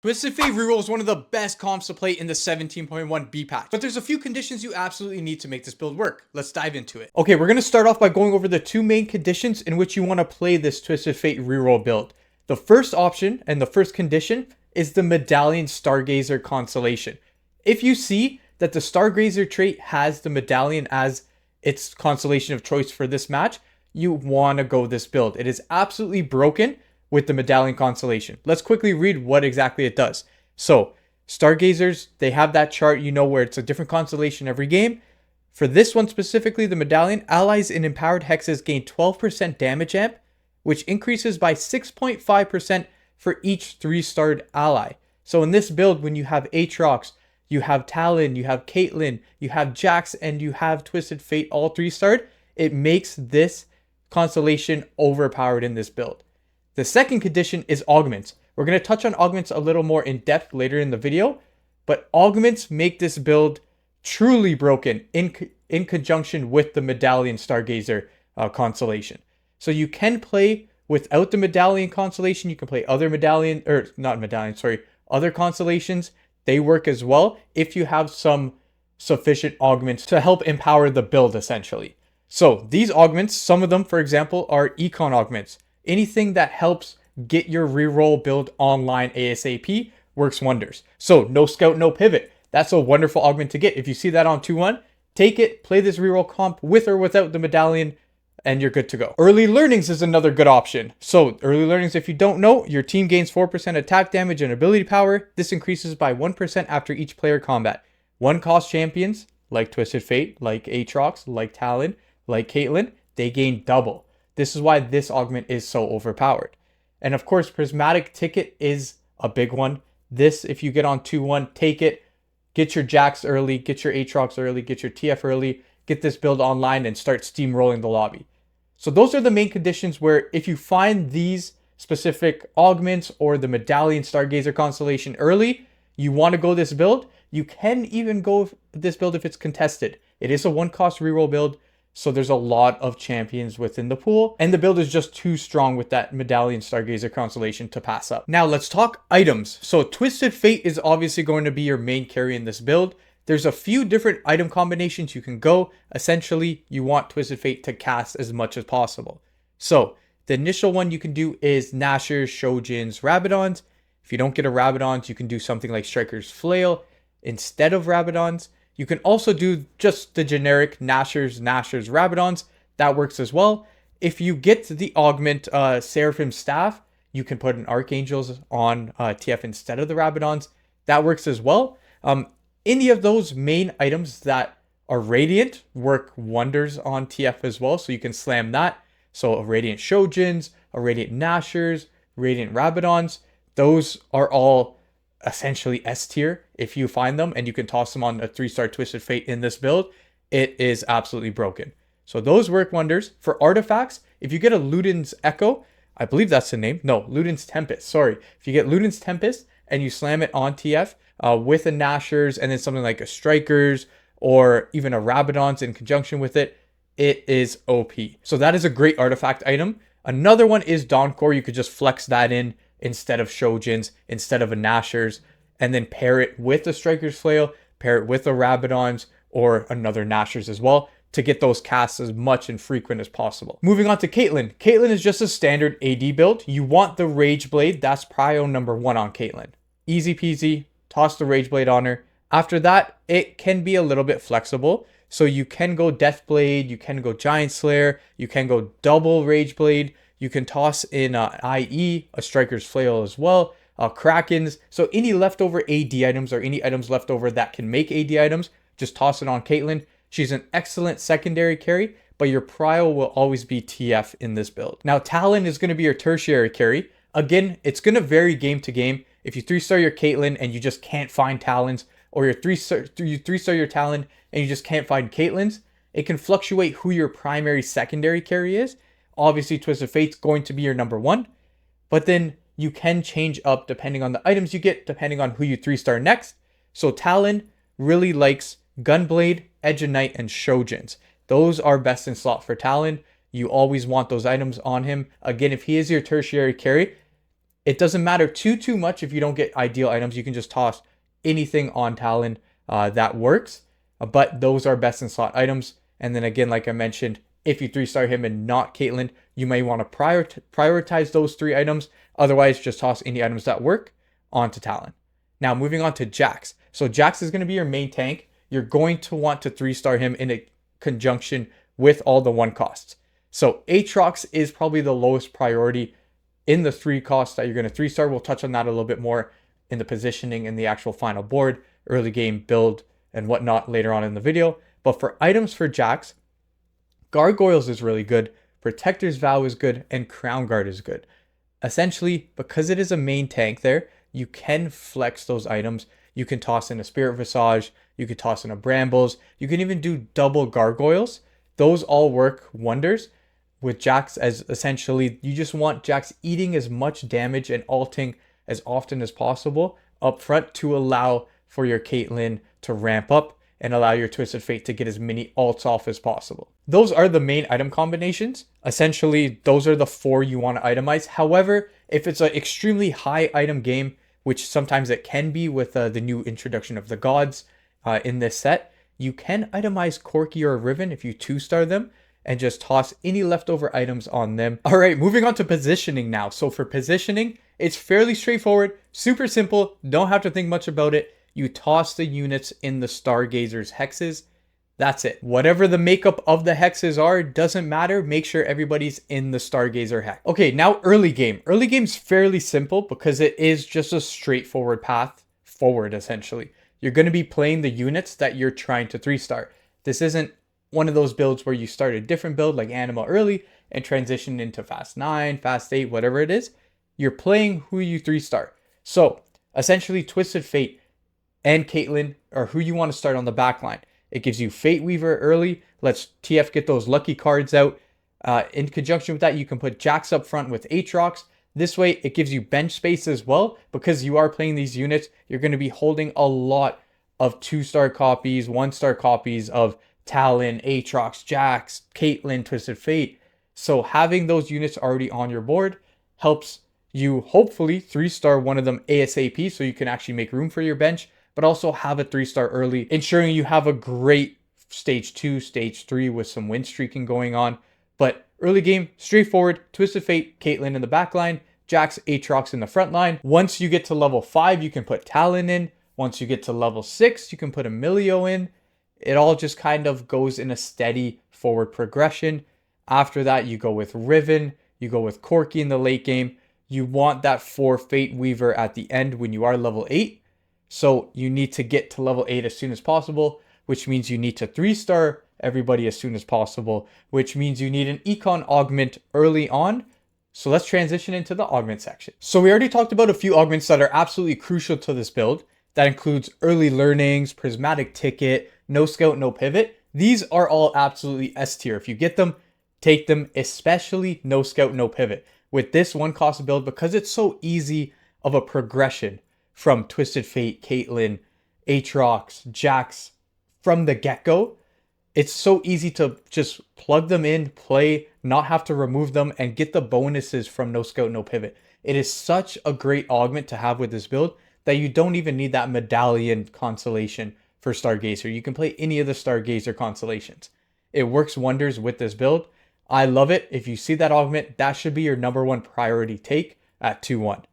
Twisted Fate Reroll is one of the best comps to play in the 17.1 B patch, but there's a few conditions you absolutely need to make this build work. Let's dive into it. Okay, we're going to start off by going over the two main conditions in which you want to play this Twisted Fate Reroll build. The first option and the first condition is the Medallion Stargazer constellation. If you see that the Stargazer trait has the Medallion as its constellation of choice for this match, you want to go this build. It is absolutely broken with the Medallion constellation. Let's quickly read what exactly it does. So, Stargazers, they have that chart, you know, where it's a different constellation every game. For this one specifically, the Medallion, allies in empowered hexes gain 12% damage amp, which increases by 6.5% for each 3-starred ally. So in this build, when you have Aatrox, you have Talon, you have Caitlyn, you have Jax, and you have Twisted Fate all 3-starred, it makes this constellation overpowered in this build. The second condition is augments. We're going to touch on augments a little more in depth later in the video, but augments make this build truly broken in conjunction with the Medallion Stargazer constellation. So you can play without the Medallion constellation. You can play other other constellations. They work as well if you have some sufficient augments to help empower the build essentially. So these augments, some of them, for example, are econ augments. Anything that helps get your reroll build online ASAP works wonders. So no scout, no pivot. That's a wonderful augment to get. If you see that on 2-1, take it, play this reroll comp with or without the Medallion, and you're good to go. Early learnings is another good option. So early learnings, if you don't know, your team gains 4% attack damage and ability power. This increases by 1% after each player combat. One cost champions, like Twisted Fate, like Aatrox, like Talon, like Caitlyn, they gain double. This is why this augment is so overpowered. And of course, Prismatic Ticket is a big one. This, if you get on 2-1, take it. Get your Jax early, get your Aatrox early, get your TF early, get this build online and start steamrolling the lobby. So those are the main conditions where if you find these specific augments or the Medallion Stargazer constellation early, you want to go this build. You can even go this build if it's contested. It is a 1-cost reroll build. So there's a lot of champions within the pool, and the build is just too strong with that Medallion Stargazer constellation to pass up. Now let's talk items. So Twisted Fate is obviously going to be your main carry in this build. There's a few different item combinations you can go. Essentially, you want Twisted Fate to cast as much as possible. So the initial one you can do is Nashers, Shojins, Rabadons. If you don't get a Rabadons, you can do something like Striker's Flail instead of Rabadons. You can also do just the generic Nashers, Rabadons. That works as well. If you get the augment Seraphim Staff, you can put an Archangels on TF instead of the Rabadons. That works as well. Any of those main items that are Radiant work wonders on TF as well. So you can slam that. So a Radiant Shojins, a Radiant Nashers, Radiant Rabadons. Those are all essentially S tier if you find them, and you can toss them on a 3-star Twisted Fate in this build. It is absolutely broken. So those work wonders. For artifacts, if you get a Luden's Echo, I believe that's the name. No, Luden's Tempest. Sorry. If you get Luden's Tempest and you slam it on TF with a Nashers and then something like a Strikers or even a Rabadons in conjunction with it, it is OP. So that is a great artifact item. Another one is Dawncore. You could just flex that in instead of Shojins, instead of a Nashers, and then pair it with a Striker's Flail, pair it with a Rabadons, or another Nashers as well, to get those casts as much and frequent as possible. Moving on to Caitlyn. Caitlyn is just a standard AD build. You want the Rage Blade. That's prio number 1 on Caitlyn. Easy peasy, toss the Rage Blade on her. After that, it can be a little bit flexible. So you can go Death Blade, you can go Giant Slayer, you can go double Rage Blade, you can toss in IE, a Striker's Flail as well, Krakens. So any leftover AD items or any items left over that can make AD items, just toss it on Caitlyn. She's an excellent secondary carry, but your prio will always be TF in this build. Now, Talon is going to be your tertiary carry. Again, it's going to vary game to game. If you 3-star your Caitlyn and you just can't find Talons, or you 3-star your Talon and you just can't find Caitlyn's, it can fluctuate who your primary secondary carry is. Obviously, Twisted Fate's going to be your number 1, but then you can change up depending on the items you get, depending on who you 3-star next. So Talon really likes Gunblade, Edge of Night, and Shojins. Those are best in slot for Talon. You always want those items on him. Again, if he is your tertiary carry, It doesn't matter too much if you don't get ideal items. You can just toss anything on Talon that works, but those are best in slot items. And then again, like I mentioned, if you 3-star him and not Caitlyn, you may want to prioritize those 3 items. Otherwise, just toss any items that work onto Talon. Now, moving on to Jax. So Jax is going to be your main tank. You're going to want to 3-star him in a conjunction with all the 1 costs. So Aatrox is probably the lowest priority in the 3 costs that you're going to 3-star. We'll touch on that a little bit more in the positioning in the actual final board, early game build, and whatnot later on in the video. But for items for Jax, Gargoyles is really good, Protector's Vow is good, and Crown Guard is good. Essentially, because it is a main tank there, you can flex those items. You can toss in a Spirit Visage, you can toss in a Brambles, you can even do double Gargoyles. Those all work wonders with Jax, as essentially you just want Jax eating as much damage and ulting as often as possible up front to allow for your Caitlyn to ramp up and allow your Twisted Fate to get as many ults off as possible. Those are the main item combinations. Essentially, those are the 4 you want to itemize. However, if it's an extremely high item game, which sometimes it can be with the new introduction of the gods in this set, you can itemize Corki or Riven if you 2-star them and just toss any leftover items on them. All right, moving on to positioning now. So for positioning, it's fairly straightforward, super simple, don't have to think much about it. You toss the units in the Stargazer's hexes. That's it. Whatever the makeup of the hexes are, doesn't matter. Make sure everybody's in the Stargazer hex. Okay, now early game. Early game's fairly simple because it is just a straightforward path forward, essentially. You're going to be playing the units that you're trying to 3-star. This isn't one of those builds where you start a different build like Anima early and transition into Fast 9, Fast 8, whatever it is. You're playing who you 3-star. So, essentially, Twisted Fate and Caitlyn are who you want to start on the back line. It gives you Fateweaver early, lets TF get those lucky cards out. In conjunction with that, you can put Jax up front with Aatrox. This way, it gives you bench space as well. Because you are playing these units, you're going to be holding a lot of 2-star copies, 1-star copies of Talon, Aatrox, Jax, Caitlyn, Twisted Fate. So having those units already on your board helps you hopefully 3-star one of them ASAP so you can actually make room for your bench, but also have a 3-star early, ensuring you have a great stage 2, stage 3 with some win streaking going on. But early game, straightforward, Twisted Fate, Caitlyn in the back line, Jax, Aatrox in the front line. Once you get to level 5, you can put Talon in. Once you get to level 6, you can put Emilio in. It all just kind of goes in a steady forward progression. After that, you go with Riven, you go with Corki in the late game. You want that 4 Fateweaver at the end when you are level 8. So you need to get to level 8 as soon as possible, which means you need to 3-star everybody as soon as possible, which means you need an econ augment early on. So let's transition into the augment section. So we already talked about a few augments that are absolutely crucial to this build. That includes early learnings, prismatic ticket, no scout, no pivot. These are all absolutely S tier. If you get them, take them, especially no scout, no pivot. With this 1 cost build, because it's so easy of a progression from Twisted Fate, Caitlyn, Aatrox, Jax from the get-go, it's so easy to just plug them in, play, not have to remove them, and get the bonuses from no scout, no pivot. It is such a great augment to have with this build that you don't even need that medallion constellation for Stargazer. You can play any of the Stargazer constellations. It works wonders with this build. I love it. If you see that augment, that should be your #1 priority take at 2-1.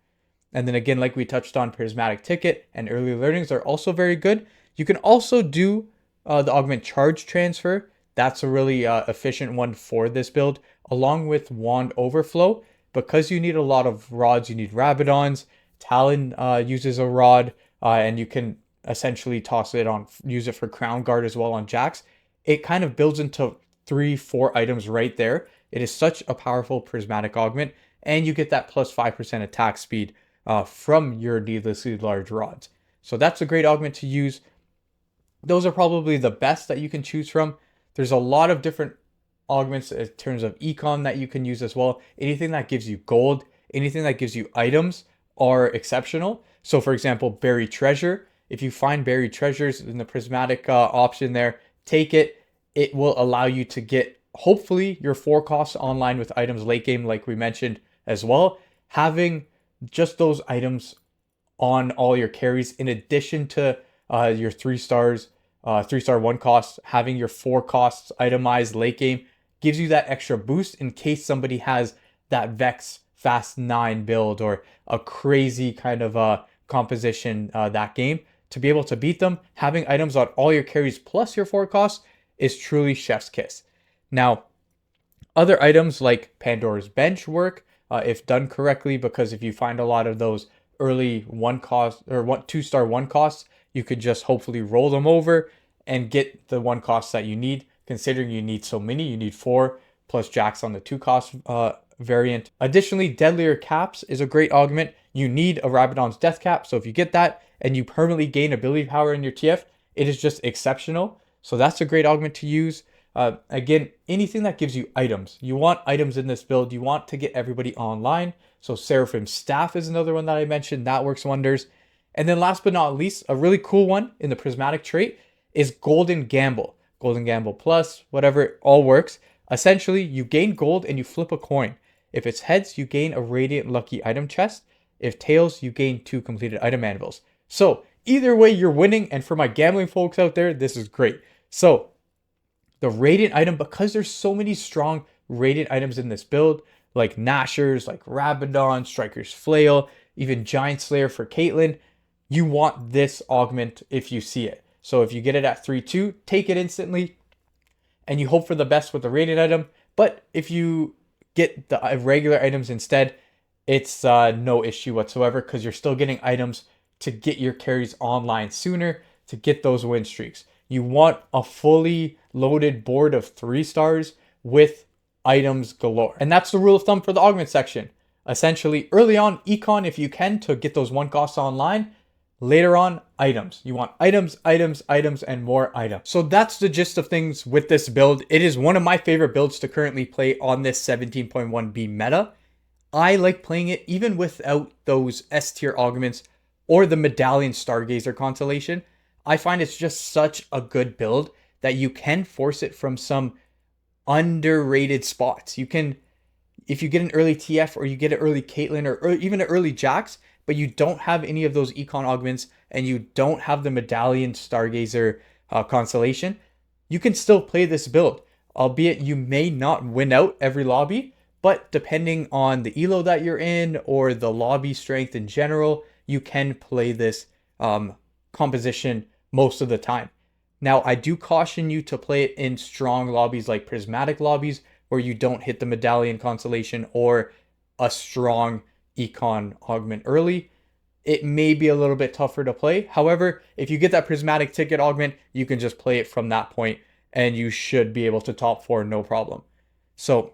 And then again, like we touched on, prismatic ticket and early learnings are also very good. You can also do the augment charge transfer. That's a really efficient one for this build, along with wand overflow. Because you need a lot of rods, you need Rabadons. Talon uses a rod, and you can essentially toss it on, use it for Crown Guard as well on Jax. It kind of builds into 3-4 items right there. It is such a powerful prismatic augment, and you get that plus 5% attack speed from your needlessly large rods. So that's a great augment to use. Those are probably the best that you can choose from. There's a lot of different augments in terms of econ that you can use as well. Anything that gives you gold, anything that gives you items are exceptional. So for example, buried treasure. If you find buried treasures in the prismatic option there, take it. It will allow you to get hopefully your 4 costs online with items late game, like we mentioned as well. Having just those items on all your carries, in addition to your 3 stars, 3-star 1 costs, having your 4 costs itemized late game gives you that extra boost in case somebody has that Vex Fast 9 build or a crazy kind of composition that game. To be able to beat them, having items on all your carries plus your 4 costs is truly chef's kiss. Now, other items like Pandora's Bench work if done correctly, because if you find a lot of those early 1 cost or 2-star 1 costs, you could just hopefully roll them over and get the 1 costs that you need. Considering you need so many, you need 4 plus Jax on the 2 cost variant. Additionally, Deadlier Caps is a great augment. You need a Rabadon's Death Cap, so if you get that and you permanently gain ability power in your TF, it is just exceptional. So that's a great augment to use. Again, anything that gives you items. You want items in this build. You want to get everybody online. So Seraphim's Staff is another one that I mentioned. That works wonders. And then last but not least, a really cool one in the prismatic trait is Golden Gamble. Golden Gamble Plus, whatever, it all works. Essentially, you gain gold and you flip a coin. If it's heads, you gain a Radiant Lucky item chest. If tails, you gain 2 completed item anvils. So either way, you're winning. And for my gambling folks out there, this is great. So the Radiant item, because there's so many strong Radiant items in this build, like Nashers, like Rabadon, Striker's Flail, even Giant Slayer for Caitlyn, you want this augment if you see it. So if you get it at 3-2, take it instantly, and you hope for the best with the Radiant item. But if you get the regular items instead, it's no issue whatsoever, because you're still getting items to get your carries online sooner, to get those win streaks. You want a fully loaded board of 3 stars with items galore. And that's the rule of thumb for the augment section. Essentially, early on, econ if you can to get those 1 costs online. Later on, items. You want items, items, items, and more items. So that's the gist of things with this build. It is one of my favorite builds to currently play on this 17.1b meta. I like playing it even without those S tier augments or the Medallion Stargazer constellation. I find it's just such a good build that you can force it from some underrated spots. You can, if you get an early TF or you get an early Caitlyn or even an early Jax, but you don't have any of those econ augments and you don't have the Medallion Stargazer constellation, you can still play this build. Albeit you may not win out every lobby, but depending on the elo that you're in or the lobby strength in general, you can play this composition most of the time. Now, I do caution you to play it in strong lobbies like prismatic lobbies where you don't hit the Medallion constellation or a strong econ augment early. It may be a little bit tougher to play. However, if you get that prismatic ticket augment, you can just play it from that point and you should be able to top 4 no problem. So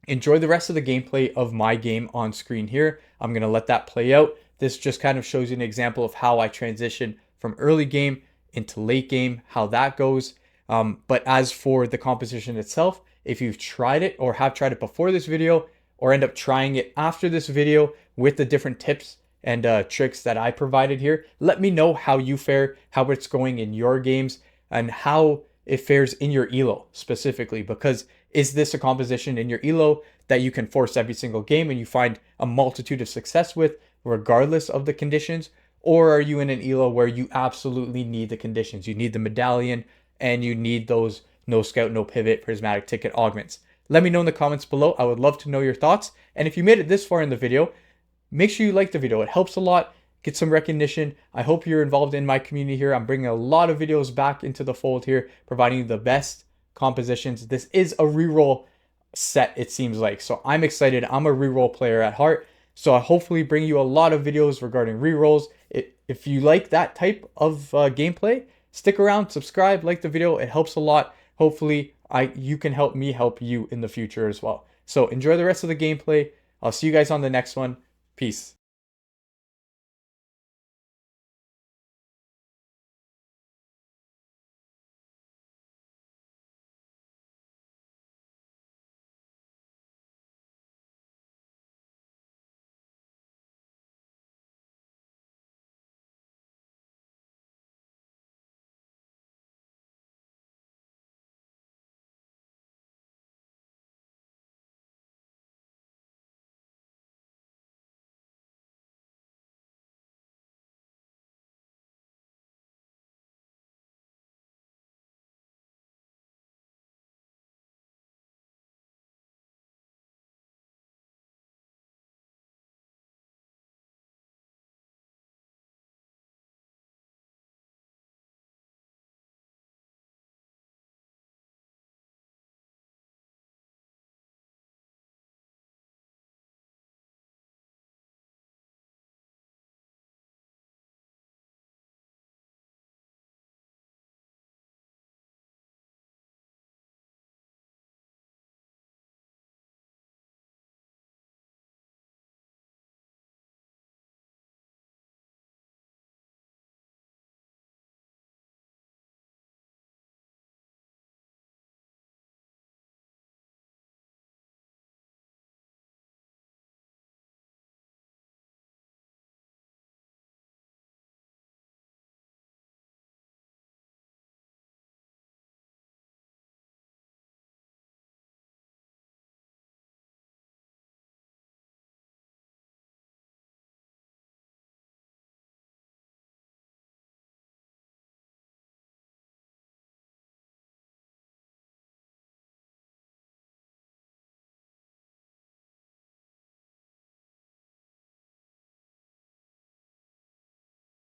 enjoy the rest of the gameplay of my game on screen here. I'm going to let that play out. This just kind of shows you an example of how I transition from early game into late game, how that goes. But as for the composition itself, if you've tried it or have tried it before this video or end up trying it after this video with the different tips and tricks that I provided here, let me know how you fare, how it's going in your games, and how it fares in your elo specifically. Because is this a composition in your elo that you can force every single game and you find a multitude of success with regardless of the conditions? Or are you in an elo where you absolutely need the conditions? You need the Medallion and you need those no scout, no pivot, prismatic ticket augments. Let me know in the comments below. I would love to know your thoughts. And if you made it this far in the video, make sure you like the video. It helps a lot. Get some recognition. I hope you're involved in my community here. I'm bringing a lot of videos back into the fold here, providing you the best compositions. This is a reroll set, it seems like. So I'm excited. I'm a reroll player at heart. So I hopefully bring you a lot of videos regarding rerolls. If you like that type of gameplay, stick around, subscribe, like the video. It helps a lot. Hopefully you can help me help you in the future as well. So enjoy the rest of the gameplay. I'll see you guys on the next one. Peace.